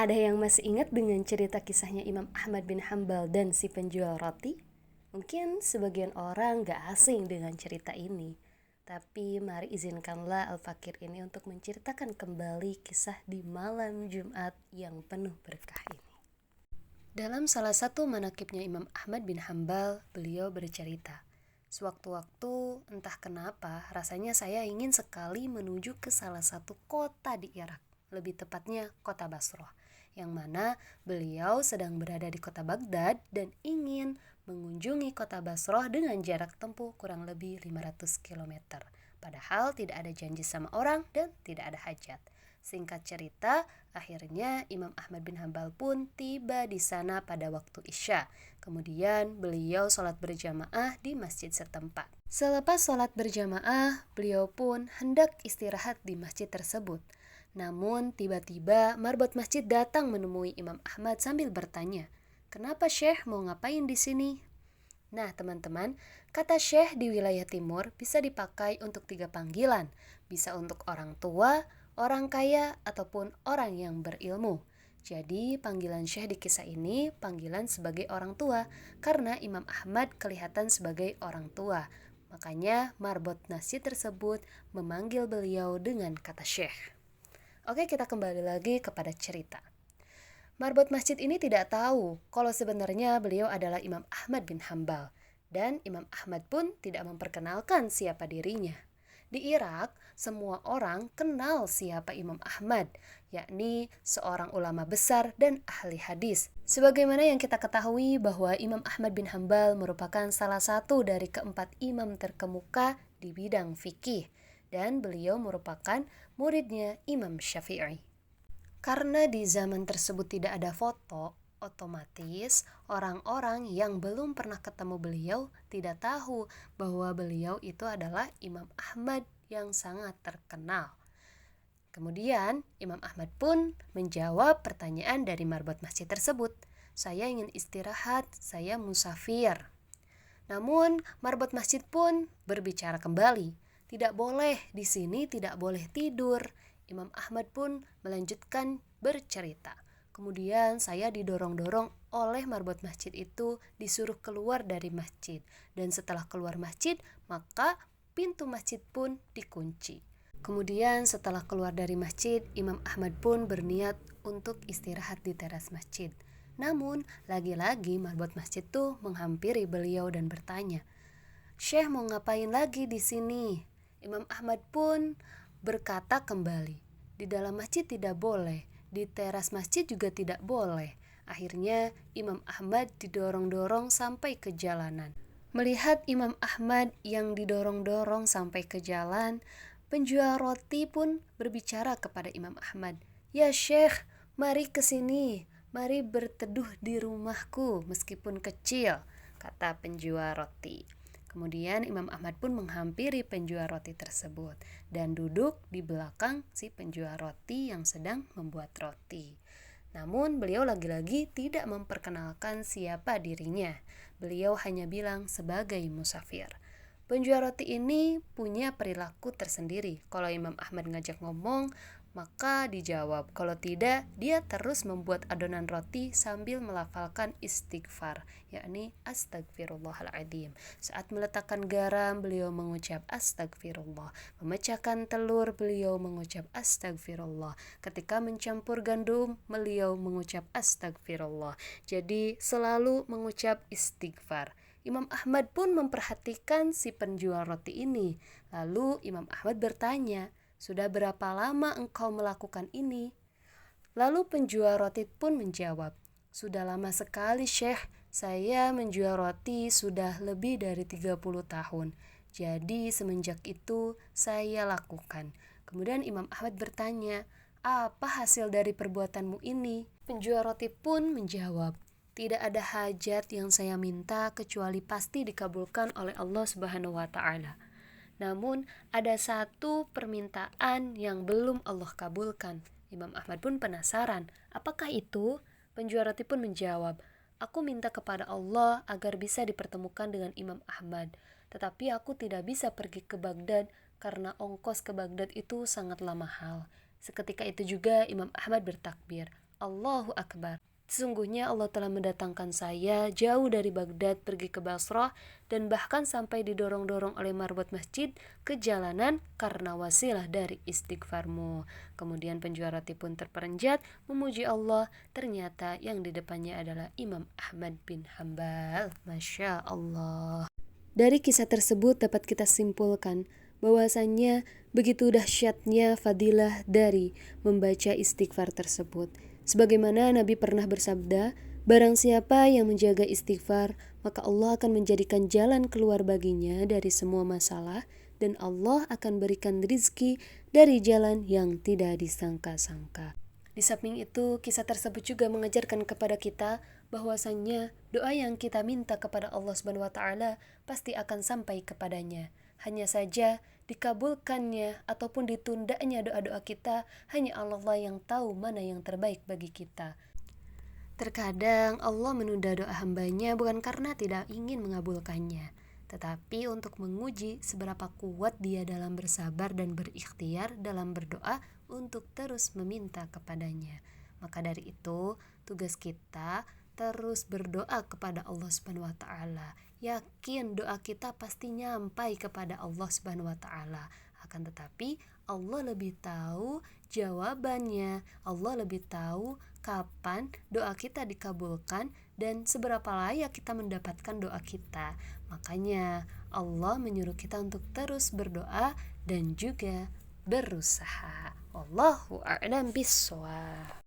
Ada yang masih ingat dengan cerita kisahnya Imam Ahmad bin Hambal dan si penjual roti? Mungkin sebagian orang gak asing dengan cerita ini. Tapi mari izinkanlah Al-Fakir ini untuk menceritakan kembali kisah di malam Jumat yang penuh berkah ini. Dalam salah satu manakibnya Imam Ahmad bin Hambal, beliau bercerita, "Sewaktu-waktu entah kenapa rasanya saya ingin sekali menuju ke salah satu kota di Irak, lebih tepatnya kota Basrah, yang mana beliau sedang berada di kota Baghdad dan ingin mengunjungi kota Basrah dengan jarak tempuh kurang lebih 500 km. Padahal tidak ada janji sama orang dan tidak ada hajat." Singkat cerita, akhirnya Imam Ahmad bin Hambal pun tiba di sana pada waktu Isya. Kemudian beliau sholat berjamaah di masjid setempat. Selepas sholat berjamaah, beliau pun hendak istirahat di masjid tersebut. Namun tiba-tiba marbot masjid datang menemui Imam Ahmad sambil bertanya, "Kenapa Syekh mau ngapain di sini?" Nah teman-teman, kata Syekh di wilayah timur bisa dipakai untuk 3 panggilan. Bisa untuk orang tua, orang kaya, ataupun orang yang berilmu. Jadi panggilan Syekh di kisah ini panggilan sebagai orang tua, karena Imam Ahmad kelihatan sebagai orang tua. Makanya marbot masjid tersebut memanggil beliau dengan kata Syekh. Oke, kita kembali lagi kepada cerita. Marbot masjid ini tidak tahu kalau sebenarnya beliau adalah Imam Ahmad bin Hambal, dan Imam Ahmad pun tidak memperkenalkan siapa dirinya. Di Irak, semua orang kenal siapa Imam Ahmad, yakni seorang ulama besar dan ahli hadis. Sebagaimana yang kita ketahui bahwa Imam Ahmad bin Hambal merupakan salah satu dari keempat imam terkemuka di bidang fikih, dan beliau merupakan muridnya Imam Syafi'i. Karena di zaman tersebut tidak ada foto, otomatis orang-orang yang belum pernah ketemu beliau tidak tahu bahwa beliau itu adalah Imam Ahmad yang sangat terkenal. Kemudian Imam Ahmad pun menjawab pertanyaan dari marbot masjid tersebut. "Saya ingin istirahat, saya musafir." Namun marbot masjid pun berbicara kembali. "Tidak boleh, di sini tidak boleh tidur." Imam Ahmad pun melanjutkan bercerita. "Kemudian saya didorong-dorong oleh marbot masjid itu disuruh keluar dari masjid. Dan setelah keluar masjid, maka pintu masjid pun dikunci. Kemudian setelah keluar dari masjid, Imam Ahmad pun berniat untuk istirahat di teras masjid. Namun, lagi-lagi marbot masjid tuh menghampiri beliau dan bertanya, 'Syekh mau ngapain lagi di sini?' Imam Ahmad pun berkata kembali, 'Di dalam masjid tidak boleh, di teras masjid juga tidak boleh.' Akhirnya Imam Ahmad didorong-dorong sampai ke jalanan. Melihat Imam Ahmad yang didorong-dorong sampai ke jalan, penjual roti pun berbicara kepada Imam Ahmad, 'Ya Syekh, mari ke sini, mari berteduh di rumahku meskipun kecil,' kata penjual roti. Kemudian Imam Ahmad pun menghampiri penjual roti tersebut dan duduk di belakang si penjual roti yang sedang membuat roti. Namun beliau lagi-lagi tidak memperkenalkan siapa dirinya. Beliau hanya bilang sebagai musafir. Penjual roti ini punya perilaku tersendiri. Kalau Imam Ahmad ngajak ngomong, maka dijawab. Kalau tidak, dia terus membuat adonan roti sambil melafalkan istighfar, yakni astagfirullahaladzim. Saat meletakkan garam, beliau mengucap astagfirullah. Memecahkan telur, beliau mengucap astagfirullah. Ketika mencampur gandum, beliau mengucap astagfirullah. Jadi selalu mengucap istighfar. Imam Ahmad pun memperhatikan si penjual roti ini. Lalu Imam Ahmad bertanya, "Sudah berapa lama engkau melakukan ini?" Lalu penjual roti pun menjawab, "Sudah lama sekali Syekh, saya menjual roti sudah lebih dari 30 tahun. Jadi semenjak itu saya lakukan." Kemudian Imam Ahmad bertanya, "Apa hasil dari perbuatanmu ini?" Penjual roti pun menjawab, "Tidak ada hajat yang saya minta kecuali pasti dikabulkan oleh Allah Subhanahu wa Ta'ala. Namun ada satu permintaan yang belum Allah kabulkan." Imam Ahmad pun penasaran, "Apakah itu?" Penjual roti pun menjawab, "Aku minta kepada Allah agar bisa dipertemukan dengan Imam Ahmad. Tetapi aku tidak bisa pergi ke Baghdad karena ongkos ke Baghdad itu sangatlah mahal." Seketika itu juga Imam Ahmad bertakbir, Allahu Akbar. Sesungguhnya Allah telah mendatangkan saya jauh dari Baghdad pergi ke Basrah dan bahkan sampai didorong-dorong oleh marbot masjid ke jalanan karena wasilah dari istighfarmu. Kemudian penjual roti pun terperanjat memuji Allah. Ternyata yang di depannya adalah Imam Ahmad bin Hambal. Masya Allah. Dari kisah tersebut dapat kita simpulkan bahwasannya begitu dahsyatnya fadilah dari membaca istighfar tersebut. Sebagaimana Nabi pernah bersabda, barang siapa yang menjaga istighfar, maka Allah akan menjadikan jalan keluar baginya dari semua masalah dan Allah akan berikan rizki dari jalan yang tidak disangka-sangka. Di samping itu, kisah tersebut juga mengajarkan kepada kita bahwasannya doa yang kita minta kepada Allah Subhanahu wa taala pasti akan sampai kepadanya. Hanya saja dikabulkannya ataupun ditundanya doa-doa kita hanya Allah yang tahu mana yang terbaik bagi kita. Terkadang Allah menunda doa hambanya bukan karena tidak ingin mengabulkannya, tetapi untuk menguji seberapa kuat dia dalam bersabar dan berikhtiar dalam berdoa untuk terus meminta kepadanya. Maka dari itu, tugas kita terus berdoa kepada Allah Subhanahu wa taala. Yakin doa kita pasti nyampai kepada Allah Subhanahu wa taala. Akan tetapi Allah lebih tahu jawabannya. Allah lebih tahu kapan doa kita dikabulkan dan seberapa layak kita mendapatkan doa kita. Makanya Allah menyuruh kita untuk terus berdoa dan juga berusaha. Wallahu a'lam bishawab.